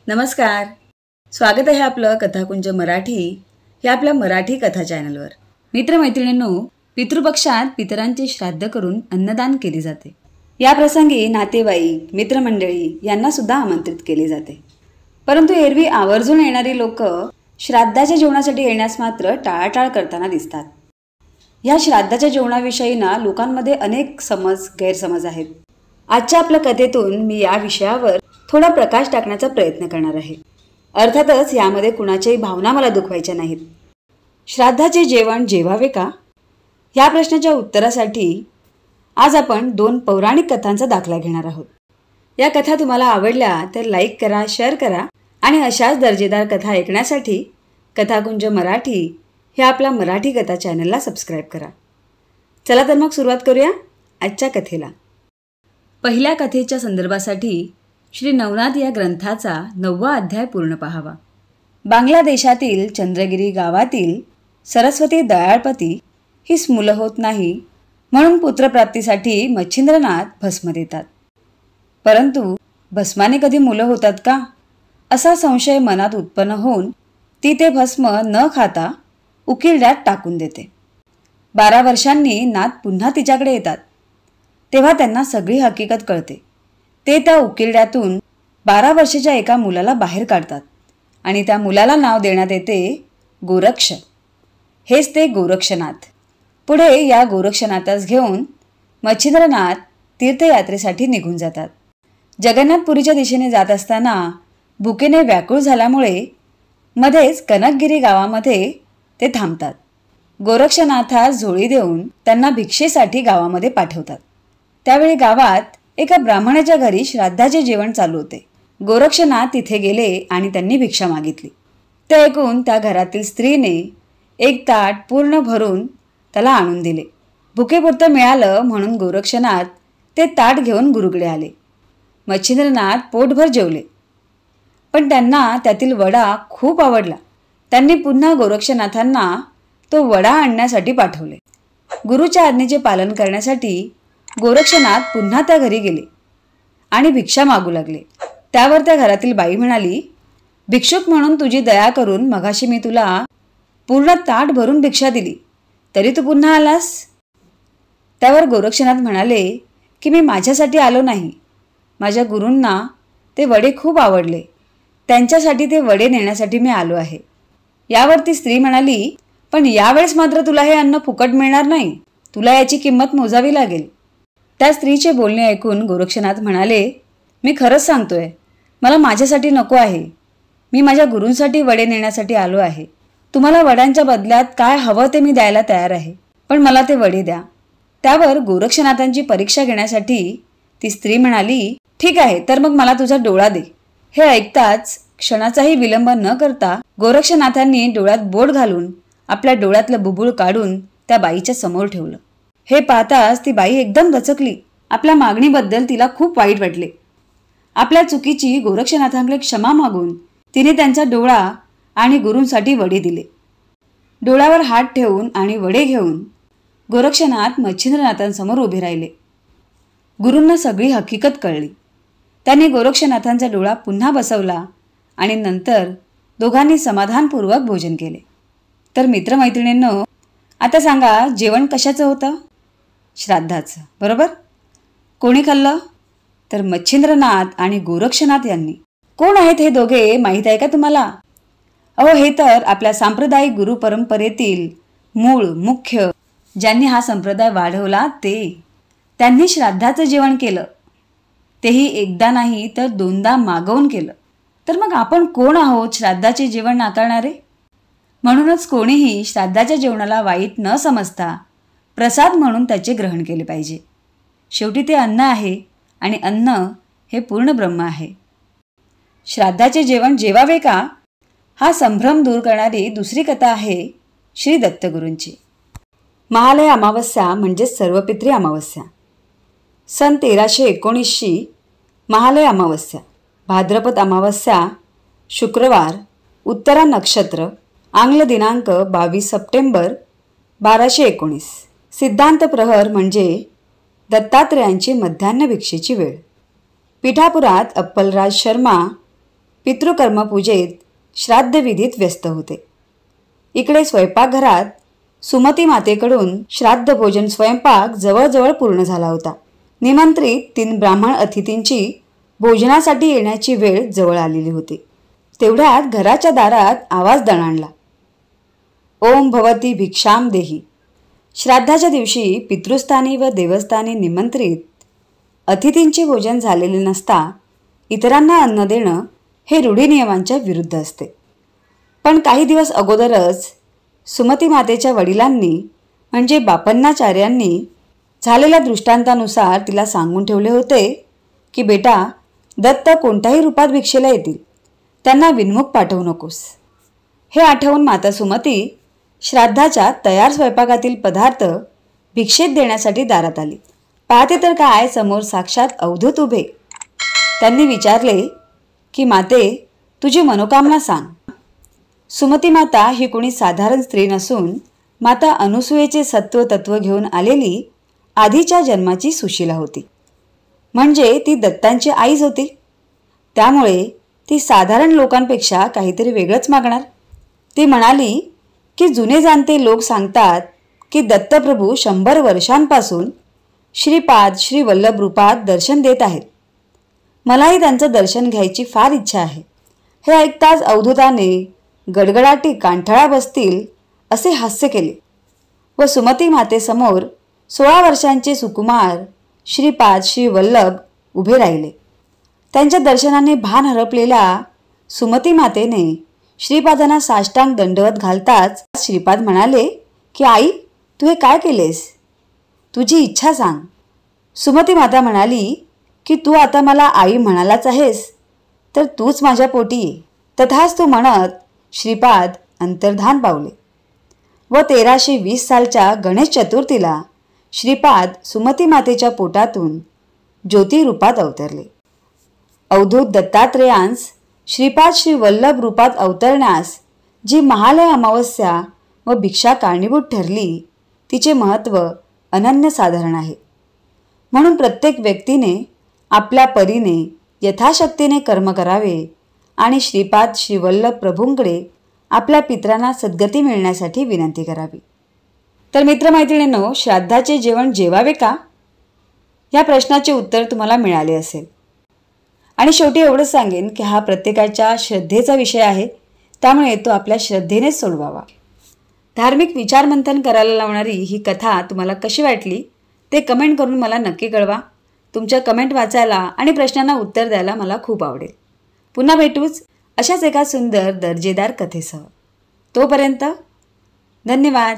नमस्कार. स्वागत आहे आपलं कथाकुंज मराठी या आपल्या मराठी कथा चॅनलवर. मित्रमैत्रिणींनो, पितृपक्षात पितरांचे श्राद्ध करून अन्नदान केले जाते. या प्रसंगी नातेवाईक, मित्रमंडळी यांना सुद्धा आमंत्रित केले जाते. परंतु एरवी आवर्जून येणारी लोक श्राद्धाच्या जेवणासाठी येण्यास मात्र टाळाटाळ करताना दिसतात. या श्राद्धाच्या जेवणाविषयी लोकांमध्ये अनेक गैरसमज आहेत. आजच्या आपल्या कथेतून मी या विषयावर थोडा प्रकाश टाकण्याचा प्रयत्न करणार आहे. अर्थातच यामध्ये कुणाच्याही भावना मला दुखवायच्या नाहीत. श्राद्धाचे जेवण जेवावे का, या प्रश्नाच्या उत्तरासाठी आज आपण 2 पौराणिक कथांचा दाखला घेणार आहोत. या कथा तुम्हाला आवडल्या तर लाईक करा, शेअर करा आणि अशाच दर्जेदार कथा ऐकण्यासाठी कथाकुंज मराठी ह्या आपल्या मराठी कथा चॅनलला सबस्क्राईब करा. चला तर मग सुरुवात करूया आजच्या कथेला. पहिल्या कथेच्या संदर्भासाठी श्री नवनाथ या ग्रंथाचा 9वा अध्याय पूर्ण पाहावा. बांगलादेशातील चंद्रगिरी गावातील सरस्वती दयाळपती ही मुलं होत नाही म्हणून पुत्रप्राप्तीसाठी मच्छिंद्रनाथ भस्म देतात. परंतु भस्माने कधी मुलं होतात का, असा संशय मनात उत्पन्न होऊन ती ते भस्म न खाता उकिरड्यात टाकून देते. 12 वर्षांनी नाथ पुन्हा तिच्याकडे येतात. तेव्हा त्यांना सगळी हकीकत कळते. ते त्या उकिरड्यातून 12 वर्षाच्या एका मुलाला बाहेर काढतात आणि त्या मुलाला नाव देण्यात येते गोरक्ष. हेच ते गोरक्षनाथ. पुढे या गोरक्षनाथास घेऊन मच्छिंद्रनाथ तीर्थयात्रेसाठी निघून जातात. जगन्नाथपुरीच्या दिशेने जात असताना भुकेने व्याकुळ झाल्यामुळे मध्येच कनकगिरी गावामध्ये ते थांबतात. गोरक्षनाथास झोळी देऊन त्यांना भिक्षेसाठी गावामध्ये पाठवतात. त्यावेळी गावात एका ब्राह्मणाच्या घरी श्राद्धाचे जेवण चालू होते. गोरक्षनाथ तिथे गेले आणि त्यांनी भिक्षा मागितली. ते ऐकून त्या घरातील स्त्रीने एक ताट पूर्ण भरून त्याला आणून दिले. भुकेपुरतं मिळालं म्हणून गोरक्षनाथ ते ताट घेऊन गुरुकडे आले. मच्छिंद्रनाथ पोटभर जेवले, पण त्यांना त्यातील वडा खूप आवडला. त्यांनी पुन्हा गोरक्षनाथांना तो वडा आणण्यासाठी पाठवले. गुरुच्या आज्ञेचे पालन करण्यासाठी गोरक्षनाथ पुन्हा त्या घरी गेले आणि भिक्षा मागू लागले. त्यावर त्या घरातील बाई म्हणाली, भिक्षुक म्हणून तुझी दया करून मगाशी मी तुला पूर्ण ताट भरून भिक्षा दिली, तरी तू पुन्हा आलास. त्यावर गोरक्षनाथ म्हणाले की मी माझ्यासाठी आलो नाही, माझ्या गुरूंना ते वडे खूप आवडले, त्यांच्यासाठी ते वडे नेण्यासाठी मी आलो आहे. यावर ती स्त्री म्हणाली, पण यावेळेस मात्र तुला हे अन्न फुकट मिळणार नाही, तुला याची किंमत मोजावी लागेल. त्या स्त्रीचे बोलणे ऐकून गोरक्षनाथ म्हणाले, मी खरंच सांगतोय, मला माझ्यासाठी नको आहे, मी माझ्या गुरूंसाठी वडे नेण्यासाठी आलो आहे. तुम्हाला वड्यांच्या बदल्यात काय हवं ते मी द्यायला तयार आहे, पण मला ते वडे द्या. त्यावर गोरक्षनाथांची परीक्षा घेण्यासाठी ती स्त्री म्हणाली, ठीक आहे, तर मग मला तुझा डोळा दे. हे ऐकताच क्षणाचाही विलंब न करता गोरक्षनाथांनी डोळ्यात बोट घालून आपल्या डोळ्यातलं बुबुळ काढून त्या बाईच्या समोर ठेवलं. हे पाहताच ती बाई एकदम दचकली. आपल्या मागणीबद्दल तिला खूप वाईट वाटले. आपल्या चुकीची गोरक्षनाथांकडे क्षमा मागून तिने त्यांचा डोळा आणि गुरूंसाठी वडे दिले. डोळ्यावर हात ठेवून आणि वडे घेऊन गोरक्षनाथ मच्छिंद्रनाथांसमोर उभे राहिले. गुरूंना सगळी हकीकत कळली. त्यांनी गोरक्षनाथांचा डोळा पुन्हा बसवला आणि नंतर दोघांनी समाधानपूर्वक भोजन केले. तर मित्रमैत्रिणींनो, आता सांगा, जेवण कशाचं होतं? श्राद्धाचं, बरोबर. कोणी खाल्लं? तर मच्छिंद्रनाथ आणि गोरक्षनाथ यांनी. कोण आहेत हे दोघे माहीत आहे का तुम्हाला? हे तर आपल्या सांप्रदायिक गुरु परंपरेतील मुख्य ज्यांनी हा संप्रदाय वाढवला त्यांनी श्राद्धाचं जेवण केलं. तेही एकदा नाही तर 2दा मागवून केलं. तर मग आपण कोण आहोत श्राद्धाचे जेवण नाकारणारे? म्हणूनच कोणीही श्राद्धाच्या जेवणाला वाईट न समजता प्रसाद म्हणून त्याचे ग्रहण केले पाहिजे. शेवटी ते अन्न आहे आणि अन्न हे पूर्ण ब्रह्म आहे. श्राद्धाचे जेवण जेवावे का, हा संभ्रम दूर करणारी दुसरी कथा आहे श्री दत्तगुरूंची. महालय अमावस्या म्हणजे सर्वपित्री अमावस्या. सन 1319 महालय अमावस्या, भाद्रपद अमावस्या, शुक्रवार, उत्तरा नक्षत्र, आंग्ल दिनांक 22 सप्टेंबर 1219. सिद्धांत प्रहर म्हणजे दत्तात्रेयांची मध्यान्ह भिक्षेची वेळ. पिठापुरात अप्पलराज शर्मा पितृकर्मपूजेत श्राद्धविधीत व्यस्त होते. इकडे स्वयंपाकघरात सुमती मातेकडून श्राद्ध भोजन स्वयंपाक जवळजवळ पूर्ण झाला होता. निमंत्रित 3 ब्राह्मण अतिथींची भोजनासाठी येण्याची वेळ जवळ आलेली होती. तेवढ्यात घराच्या दारात आवाज दणाणला. ओम भवती भिक्षाम देही. श्राद्धाच्या दिवशी पितृस्थानी व देवस्थानी निमंत्रित अतिथींचे भोजन झालेले नसता इतरांना अन्न देणं हे रूढीनियमांच्या विरुद्ध असते. पण काही दिवस अगोदरच सुमती मातेच्या वडिलांनी म्हणजे बापन्नाचार्यांनी झालेल्या दृष्टांतानुसार तिला सांगून ठेवले होते की बेटा, दत्त कोणत्याही रूपात भिक्षेला येतील, त्यांना विनमुख पाठवू नकोस. हे आठवून माता सुमती श्राद्धाच्या तयार स्वयंपाकातील पदार्थ भिक्षेत देण्यासाठी दारात आली. पाहते तर काय, समोर साक्षात अवधूत उभे. त्यांनी विचारले की माते, तुझी मनोकामना सांग. सुमती माता ही कोणी साधारण स्त्री नसून माता अनुसूयेचे सत्व तत्व घेऊन आलेली आधीच्या जन्माची सुशीला होती. म्हणजे ती दत्तांची आईच होती. त्यामुळे ती साधारण लोकांपेक्षा काहीतरी वेगळंच मागणार. ती म्हणाली की जुने जाणते लोक सांगतात की दत्तप्रभू 100 वर्षांपासून श्रीपाद श्री वल्लभ रूपात दर्शन देत आहेत. मलाही त्यांचं दर्शन घ्यायची फार इच्छा आहे. हे ऐकताच अवधूताने गडगडाटी कांठळा बसतील असे हास्य केले व सुमती मातेसमोर 16 वर्षांचे सुकुमार श्रीपाद श्री वल्लभ उभे राहिले. त्यांच्या दर्शनाने भान हरपलेल्या सुमती मातेने श्रीपादांना साष्टांग दंडवत घालताच श्रीपाद म्हणाले की आई, तू हे काय केलेस? तुझी इच्छा सांग. सुमती माता म्हणाली की तू आता मला आई म्हणालाच आहेस तर तूच माझ्या पोटी ये. तथास्तु म्हणत श्रीपाद अंतर्धान पावले व 1320 सालच्या गणेश चतुर्थीला श्रीपाद सुमती मातेच्या पोटातून ज्योती रूपात अवतरले. अवधूत दत्तात्रेयांस श्रीपाद श्री वल्लभ रूपात अवतरण्यास जी महालय अमावस्या व भिक्षा कारणीभूत ठरली, तिचे महत्त्व अनन्यसाधारण आहे. म्हणून प्रत्येक व्यक्तीने आपल्या परीने यथाशक्तीने कर्म करावे आणि श्रीपाद श्री वल्लभ प्रभूंकडे आपल्या पितरांना सद्गती मिळण्यासाठी विनंती करावी. तर मित्रमैत्रिणींनो, श्राद्धाचे जेवण जेवावे का, या प्रश्नाचे उत्तर तुम्हाला मिळाले असेल. आणि शेवटी एवढंच सांगेन की हा प्रत्येकाच्या श्रद्धेचा विषय आहे, त्यामुळे तो आपल्या श्रद्धेनेच सोडवावा. धार्मिक विचारमंथन करायला लावणारी ही कथा तुम्हाला कशी वाटली ते कमेंट करून मला नक्की कळवा. तुमच्या कमेंट वाचायला आणि प्रश्नांना उत्तर द्यायला मला खूप आवडेल. पुन्हा भेटूच अशाच एका सुंदर दर्जेदार कथेसह. तोपर्यंत धन्यवाद.